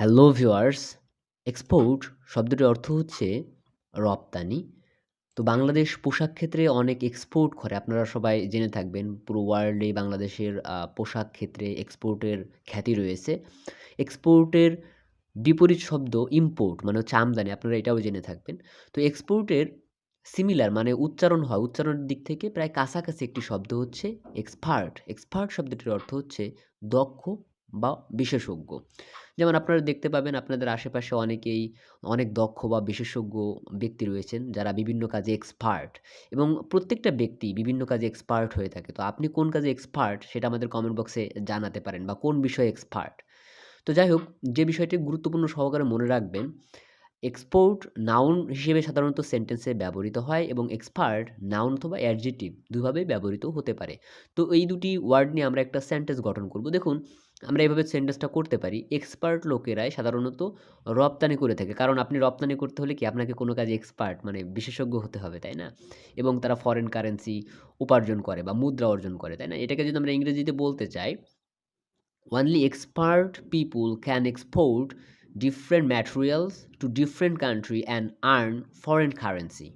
Hello viewers, export শব্দটির অর্থ হচ্ছে রপ্তানি। তো বাংলাদেশ পোশাক ক্ষেত্রে অনেক এক্সপোর্ট করে। আপনারা সবাই জেনে থাকবেন। পুরো ওয়ার্ল্ডে বাংলাদেশের পোশাক ক্ষেত্রে এক্সপোর্টের খ্যাতি রয়েছে। এক্সপোর্টের বিপরীত শব্দ ইম্পোর্ট মানে হচ্ছে আমদানি। আপনারা এটাও জেনে থাকবেন। তো এক্সপোর্টের সিমিলার মানে উচ্চারণ হয়। উচ্চারণের দিক থেকে প্রায় কাছাকাছি একটি শব্দ হচ্ছে এক্সপার্ট। এক্সপার্ট শব্দটির অর্থ হচ্ছে দক্ষ বা বিশেষজ্ঞ। যেমন আপনারা দেখতে পাবেন আপনাদের আশেপাশে অনেকেই অনেক দক্ষ বা বিশেষজ্ঞ ব্যক্তি রয়েছেন যারা বিভিন্ন কাজে এক্সপার্ট এবং প্রত্যেকটা ব্যক্তি বিভিন্ন কাজে এক্সপার্ট হয়ে থাকে। তো আপনি কোন কাজে এক্সপার্ট সেটা আমাদের কমেন্ট বক্সে জানাতে পারেন বা কোন বিষয়ে এক্সপার্ট। তো যাই হোক, যে বিষয়টি গুরুত্বপূর্ণ সহকারে মনে রাখবেন, এক্সপোর্ট নাউন হিসেবে সাধারণত সেন্টেন্সে ব্যবহৃত হয় এবং এক্সপার্ট নাউন অথবা অ্যাডজেক্টিভ দুইভাবেই ব্যবহৃত হতে পারে। তো এই দুটি ওয়ার্ড নিয়ে আমরা একটা সেন্টেন্স গঠন করব। দেখুন, আমরা এভাবে সেন্টেন্সটা করতে পারি। এক্সপার্ট লোকেরাই সাধারণত রপ্তানি করে থাকে। কারণ আপনি রপ্তানি করতে হলে কি আপনাকে কোনো কাজে এক্সপার্ট মানে বিশেষজ্ঞ হতে হবে, তাই না? এবং তারা ফরেন কারেন্সি উপার্জন করে বা মুদ্রা অর্জন করে, তাই না? এটাকে যদি আমরা ইংরেজিতে বলতে চাই, only expert people can export different materials to different country and earn foreign currency.